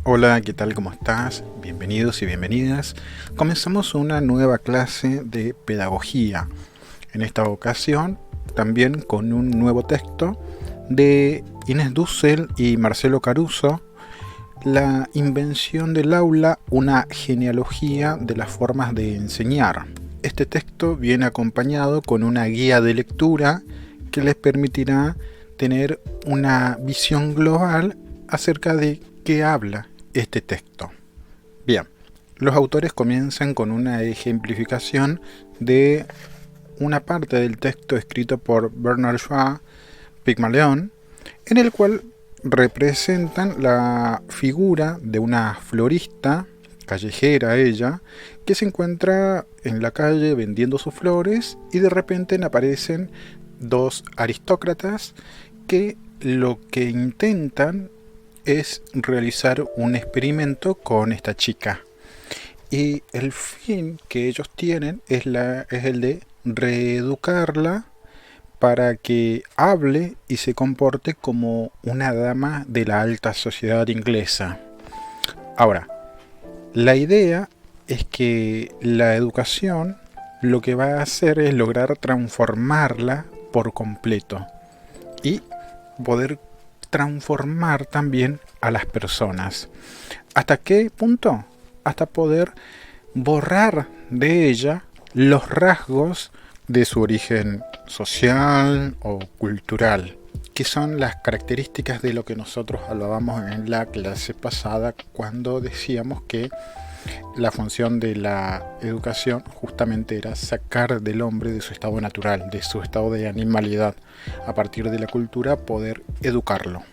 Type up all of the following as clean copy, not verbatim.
Hola, ¿qué tal? ¿Cómo estás? Bienvenidos y bienvenidas. Comenzamos una nueva clase de pedagogía. En esta ocasión, también con un nuevo texto de Inés Dussel y Marcelo Caruso, La invención del aula, una genealogía de las formas de enseñar. Este texto viene acompañado con una guía de lectura que les permitirá tener una visión global acerca de qué habla este texto. Bien, los autores comienzan con una ejemplificación de una parte del texto escrito por Bernard Shaw Pygmalion, en el cual representan la figura de una florista, callejera ella, que se encuentra en la calle vendiendo sus flores y de repente aparecen dos aristócratas que lo que intentan es realizar un experimento con esta chica. Y el fin que ellos tienen es el de reeducarla para que hable y se comporte como una dama de la alta sociedad inglesa. Ahora, la idea es que la educación lo que va a hacer es lograr transformarla por completo y poder transformar también a las personas. ¿Hasta qué punto? Hasta poder borrar de ella los rasgos de su origen social o cultural, que son las características de lo que nosotros hablábamos en la clase pasada cuando decíamos que la función de la educación justamente era sacar del hombre de su estado natural, de su estado de animalidad, a partir de la cultura poder educarlo.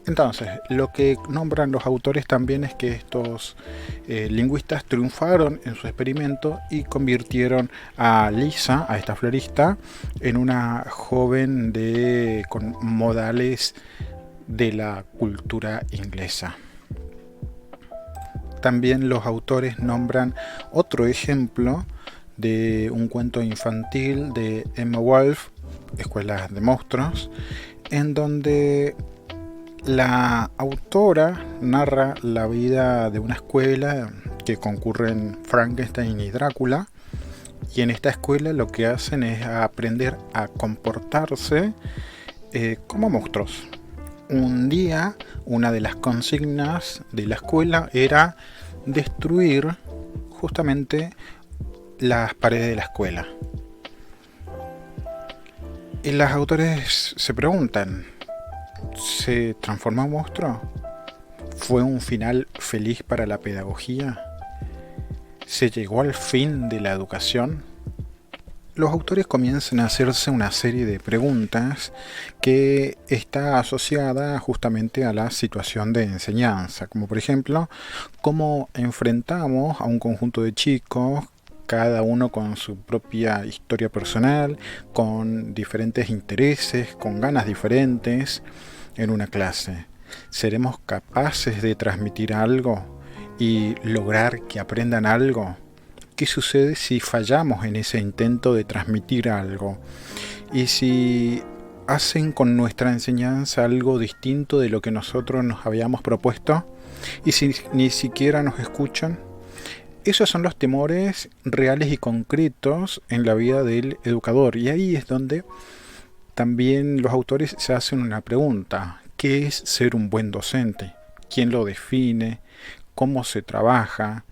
Entonces, lo que nombran los autores también es que estos lingüistas triunfaron en su experimento y convirtieron a Lisa, a esta florista, en una joven con modales de la cultura inglesa. También los autores nombran otro ejemplo de un cuento infantil de Emma Wolf, Escuela de Monstruos, en donde la autora narra la vida de una escuela que concurren Frankenstein y Drácula, y en esta escuela lo que hacen es aprender a comportarse como monstruos. Un día, una de las consignas de la escuela era destruir justamente las paredes de la escuela. Y los autores se preguntan, ¿se transformó en monstruo? ¿Fue un final feliz para la pedagogía? ¿Se llegó al fin de la educación? Los autores comienzan a hacerse una serie de preguntas que está asociada justamente a la situación de enseñanza, como por ejemplo, ¿cómo enfrentamos a un conjunto de chicos, cada uno con su propia historia personal, con diferentes intereses, con ganas diferentes, en una clase? ¿Seremos capaces de transmitir algo y lograr que aprendan algo? ¿Qué sucede si fallamos en ese intento de transmitir algo? Y si hacen con nuestra enseñanza algo distinto de lo que nosotros nos habíamos propuesto, y si ni siquiera nos escuchan. Esos son los temores reales y concretos en la vida del educador. Y ahí es donde también los autores se hacen una pregunta. ¿Qué es ser un buen docente? ¿Quién lo define? ¿Cómo se trabaja?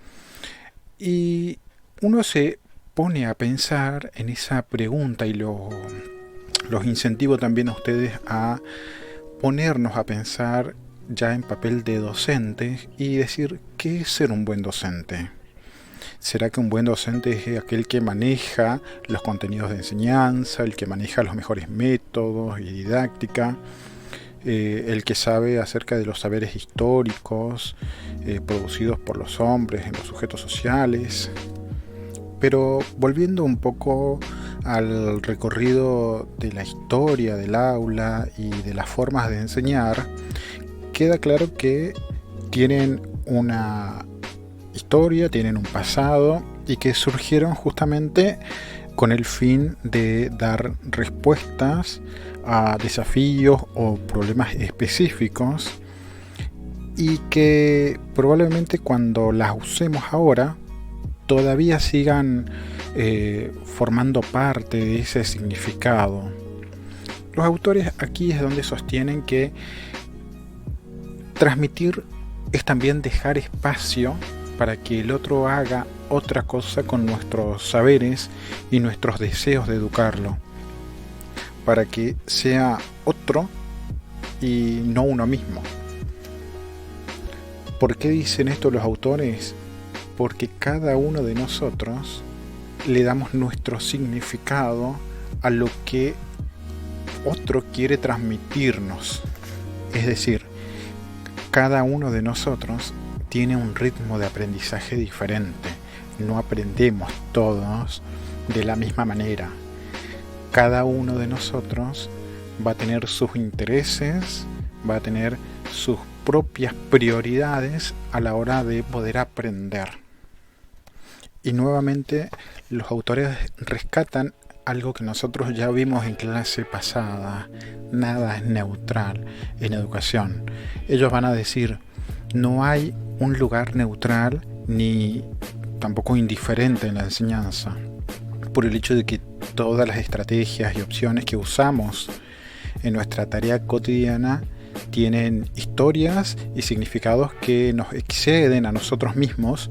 Y uno se pone a pensar en esa pregunta y los incentivo también a ustedes a ponernos a pensar ya en papel de docentes y decir, ¿qué es ser un buen docente? ¿Será que un buen docente es aquel que maneja los contenidos de enseñanza, el que maneja los mejores métodos y didáctica, el que sabe acerca de los saberes históricos producidos por los hombres en los sujetos sociales? Pero volviendo un poco al recorrido de la historia del aula y de las formas de enseñar, queda claro que tienen una historia, tienen un pasado y que surgieron justamente con el fin de dar respuestas a desafíos o problemas específicos y que probablemente cuando las usemos ahora todavía sigan formando parte de ese significado. Los autores aquí es donde sostienen que transmitir es también dejar espacio para que el otro haga otra cosa con nuestros saberes y nuestros deseos de educarlo, para que sea otro y no uno mismo. ¿Por qué dicen esto los autores? Porque cada uno de nosotros le damos nuestro significado a lo que otro quiere transmitirnos. Es decir, cada uno de nosotros tiene un ritmo de aprendizaje diferente. No aprendemos todos de la misma manera. Cada uno de nosotros va a tener sus intereses, va a tener sus propias prioridades a la hora de poder aprender. Y nuevamente los autores rescatan algo que nosotros ya vimos en clase pasada. Nada es neutral en educación. Ellos van a decir, no hay un lugar neutral ni tampoco indiferente en la enseñanza, por el hecho de que todas las estrategias y opciones que usamos en nuestra tarea cotidiana tienen historias y significados que nos exceden a nosotros mismos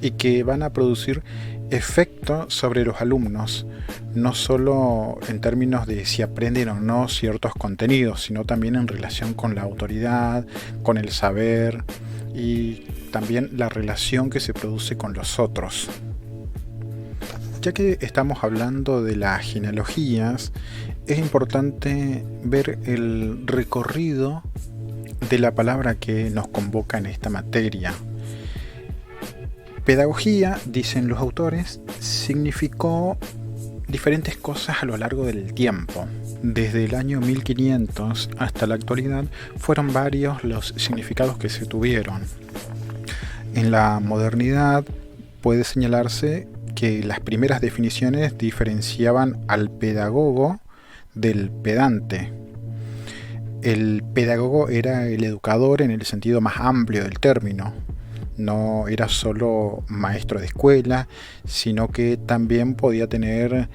y que van a producir efecto sobre los alumnos, no solo en términos de si aprenden o no ciertos contenidos, sino también en relación con la autoridad, con el saber y también la relación que se produce con los otros. Ya que estamos hablando de las genealogías, es importante ver el recorrido de la palabra que nos convoca en esta materia. Pedagogía, dicen los autores, significó diferentes cosas a lo largo del tiempo. Desde el año 1500 hasta la actualidad fueron varios los significados que se tuvieron. En la modernidad puede señalarse que las primeras definiciones diferenciaban al pedagogo del pedante. El pedagogo era el educador en el sentido más amplio del término. No era solo maestro de escuela, sino que también podía tener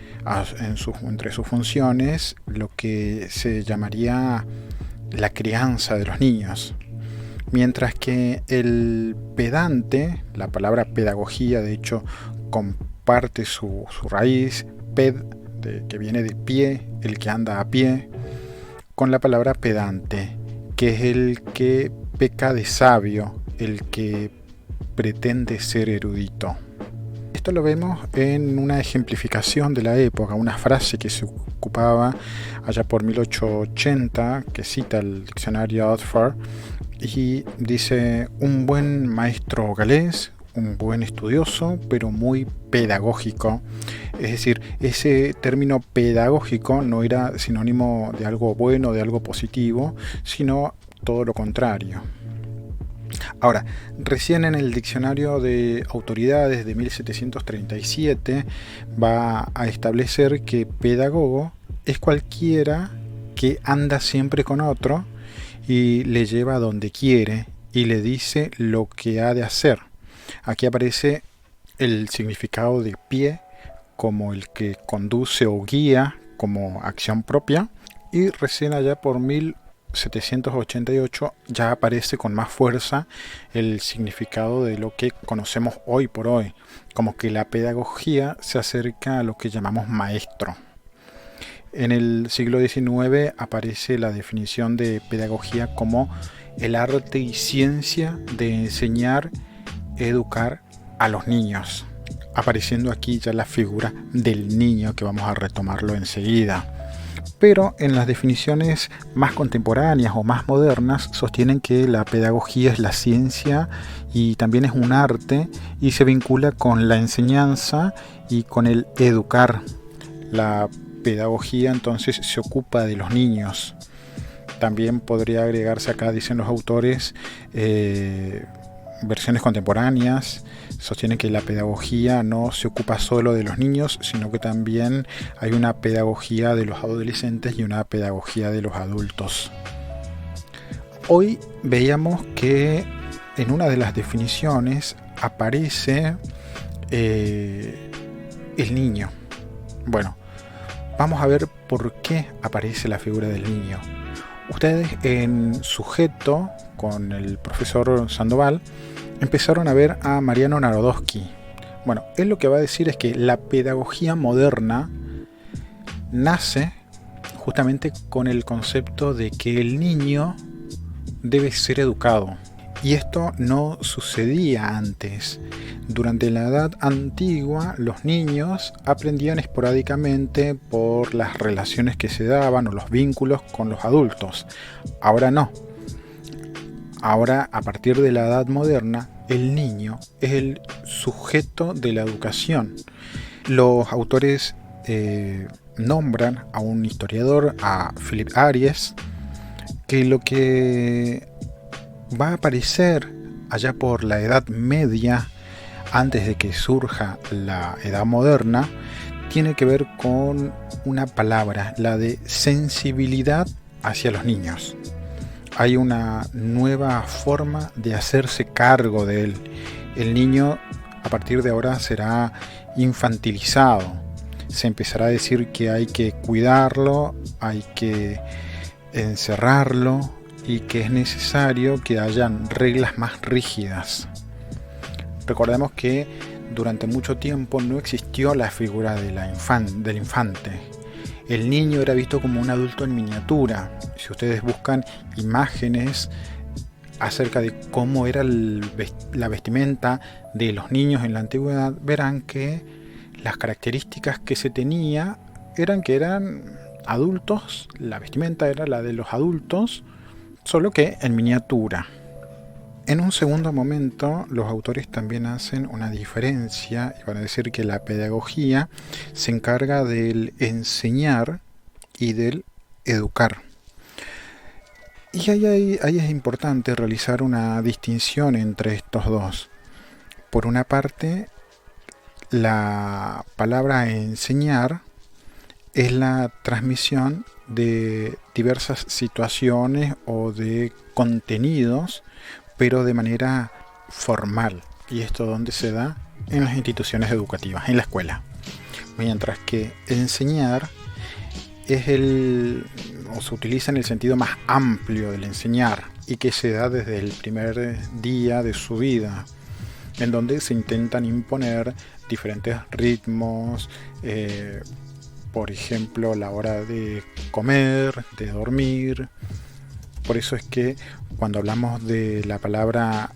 entre sus funciones lo que se llamaría la crianza de los niños. Mientras que el pedante, la palabra pedagogía de hecho comparte su raíz, que viene de pie, el que anda a pie, con la palabra pedante, que es el que peca de sabio, el que pretende ser erudito. Esto lo vemos en una ejemplificación de la época, una frase que se ocupaba allá por 1880, que cita el diccionario Oxford, y dice: un buen maestro galés, un buen estudioso, pero muy pedagógico. Es decir, ese término pedagógico no era sinónimo de algo bueno, de algo positivo, sino todo lo contrario. Ahora, recién en el diccionario de autoridades de 1737 va a establecer que pedagogo es cualquiera que anda siempre con otro y le lleva a donde quiere y le dice lo que ha de hacer. Aquí aparece el significado de pie como el que conduce o guía como acción propia, y recién allá por 1788 ya aparece con más fuerza el significado de lo que conocemos hoy por hoy, como que la pedagogía se acerca a lo que llamamos maestro. En el siglo XIX aparece la definición de pedagogía como el arte y ciencia de enseñar, educar a los niños, apareciendo aquí ya la figura del niño, que vamos a retomarlo enseguida. Pero en las definiciones más contemporáneas o más modernas sostienen que la pedagogía es la ciencia y también es un arte, y se vincula con la enseñanza y con el educar. La pedagogía entonces se ocupa de los niños. También podría agregarse acá, dicen los autores, versiones contemporáneas sostienen que la pedagogía no se ocupa solo de los niños, sino que también hay una pedagogía de los adolescentes y una pedagogía de los adultos. Hoy veíamos que en una de las definiciones aparece el niño. Bueno, vamos a ver por qué aparece la figura del niño. Ustedes en Sujeto, con el profesor Sandoval, empezaron a ver a Mariano Narodowski. Bueno, él lo que va a decir es que la pedagogía moderna nace justamente con el concepto de que el niño debe ser educado. Y esto no sucedía antes. Durante la Edad Antigua, los niños aprendían esporádicamente por las relaciones que se daban o los vínculos con los adultos. Ahora no. Ahora, a partir de la Edad Moderna, el niño es el sujeto de la educación. Los autores nombran a un historiador, a Philip Aries, que lo que va a aparecer allá por la Edad Media, antes de que surja la Edad Moderna, tiene que ver con una palabra, la de sensibilidad hacia los niños. Hay una nueva forma de hacerse cargo de él. El niño a partir de ahora será infantilizado. Se empezará a decir que hay que cuidarlo, hay que encerrarlo y que es necesario que hayan reglas más rígidas. Recordemos que durante mucho tiempo no existió la figura de del infante. El niño era visto como un adulto en miniatura. Si ustedes buscan imágenes acerca de cómo era la vestimenta de los niños en la antigüedad, verán que las características que se tenía eran que eran adultos, la vestimenta era la de los adultos, solo que en miniatura. En un segundo momento, los autores también hacen una diferencia y van a decir que la pedagogía se encarga del enseñar y del educar. Y ahí es importante realizar una distinción entre estos dos. Por una parte, la palabra enseñar es la transmisión de diversas situaciones o de contenidos, pero de manera formal. ¿Y esto dónde se da? En las instituciones educativas, en la escuela. Mientras que enseñar es o se utiliza en el sentido más amplio del enseñar y que se da desde el primer día de su vida, en donde se intentan imponer diferentes ritmos, por ejemplo, la hora de comer, de dormir. Por eso es que cuando hablamos de la palabra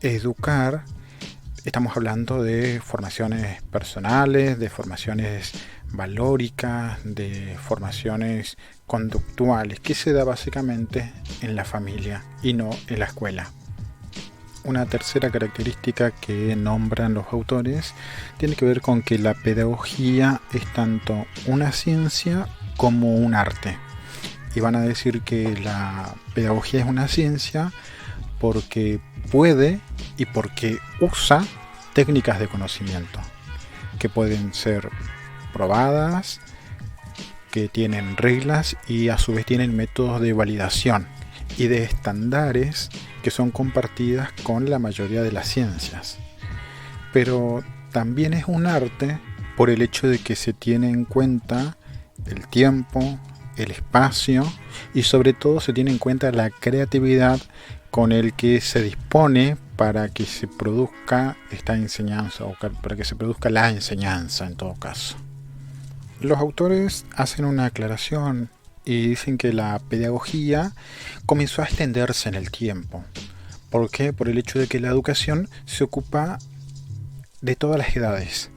educar, estamos hablando de formaciones personales, de formaciones valóricas, de formaciones conductuales, que se da básicamente en la familia y no en la escuela. Una tercera característica que nombran los autores tiene que ver con que la pedagogía es tanto una ciencia como un arte. Y van a decir que la pedagogía es una ciencia porque puede y porque usa técnicas de conocimiento que pueden ser probadas, que tienen reglas y a su vez tienen métodos de validación y de estándares que son compartidas con la mayoría de las ciencias. Pero también es un arte por el hecho de que se tiene en cuenta el tiempo, el espacio y sobre todo se tiene en cuenta la creatividad con el que se dispone para que se produzca esta enseñanza o para que se produzca la enseñanza en todo caso. Los autores hacen una aclaración y dicen que la pedagogía comenzó a extenderse en el tiempo. ¿Por qué? Por el hecho de que la educación se ocupa de todas las edades.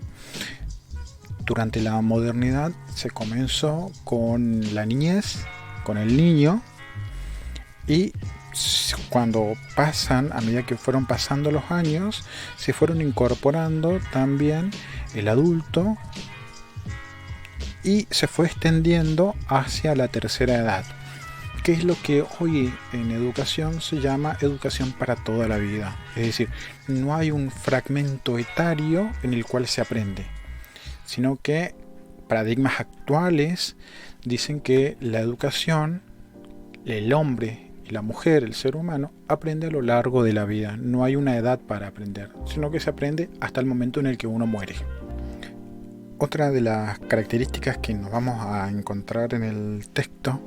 Durante la modernidad se comenzó con la niñez, con el niño, y cuando a medida que fueron pasando los años, se fueron incorporando también el adulto y se fue extendiendo hacia la tercera edad, que es lo que hoy en educación se llama educación para toda la vida. Es decir, no hay un fragmento etario en el cual se aprende, sino que paradigmas actuales dicen que la educación, el hombre y la mujer, el ser humano, aprende a lo largo de la vida. No hay una edad para aprender, sino que se aprende hasta el momento en el que uno muere. Otra de las características que nos vamos a encontrar en el texto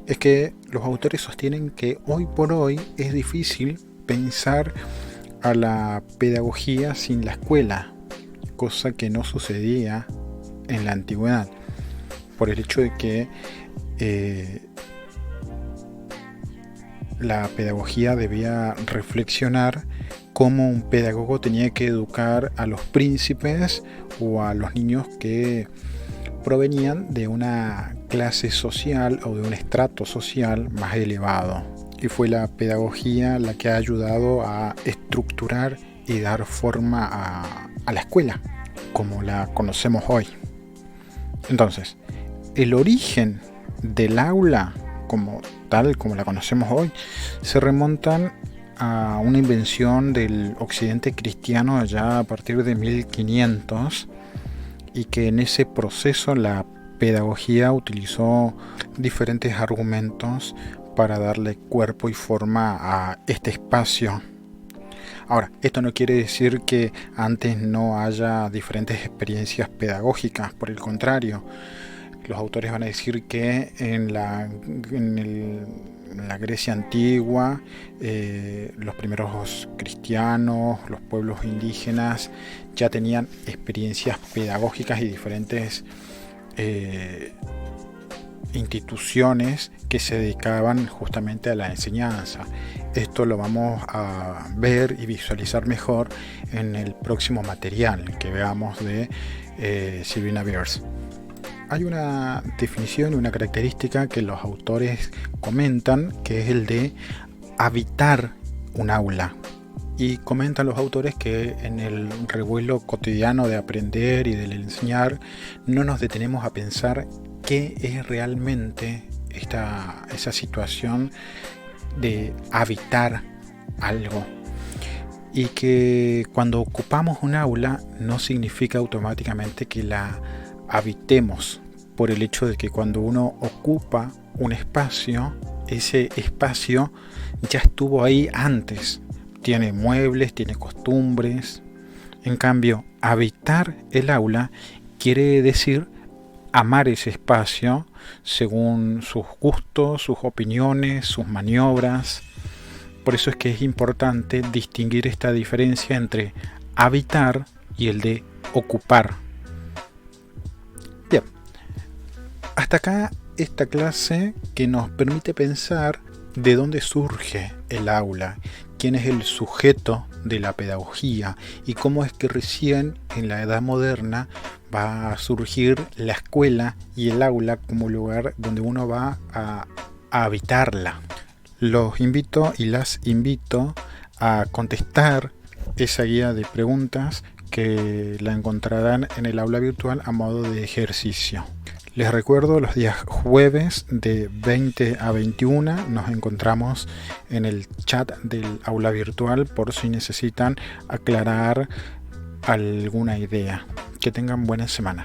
es que los autores sostienen que hoy por hoy es difícil pensar a la pedagogía sin la escuela, cosa que no sucedía en la antigüedad, por el hecho de que la pedagogía debía reflexionar cómo un pedagogo tenía que educar a los príncipes o a los niños que provenían de una clase social o de un estrato social más elevado. Y fue la pedagogía la que ha ayudado a estructurar y dar forma a la escuela como la conocemos hoy. Entonces, el origen del aula como tal, como la conocemos hoy, se remontan a una invención del occidente cristiano allá a partir de 1500, y que en ese proceso la pedagogía utilizó diferentes argumentos para darle cuerpo y forma a este espacio. Ahora, esto no quiere decir que antes no haya diferentes experiencias pedagógicas, por el contrario. Los autores van a decir que en la Grecia antigua, los primeros cristianos, los pueblos indígenas ya tenían experiencias pedagógicas y diferentes instituciones que se dedicaban justamente a la enseñanza. Esto lo vamos a ver y visualizar mejor en el próximo material que veamos de Silvina Beers. Hay una definición y una característica que los autores comentan, que es el de habitar un aula. Y comentan los autores que en el revuelo cotidiano de aprender y de enseñar no nos detenemos a pensar qué es realmente esa situación de habitar algo. Y que cuando ocupamos un aula no significa automáticamente que la habitemos, por el hecho de que cuando uno ocupa un espacio, ese espacio ya estuvo ahí antes, tiene muebles, tiene costumbres. En cambio, habitar el aula quiere decir amar ese espacio según sus gustos, sus opiniones, sus maniobras. Por eso es que es importante distinguir esta diferencia entre habitar y el de ocupar. Bien, hasta acá esta clase que nos permite pensar de dónde surge el aula, quién es el sujeto de la pedagogía y cómo es que recién en la edad moderna va a surgir la escuela y el aula como lugar donde uno va a habitarla. Los invito y las invito a contestar esa guía de preguntas que la encontrarán en el aula virtual a modo de ejercicio. Les recuerdo, los días jueves de 20 a 21 nos encontramos en el chat del aula virtual por si necesitan aclarar alguna idea. Que tengan buena semana.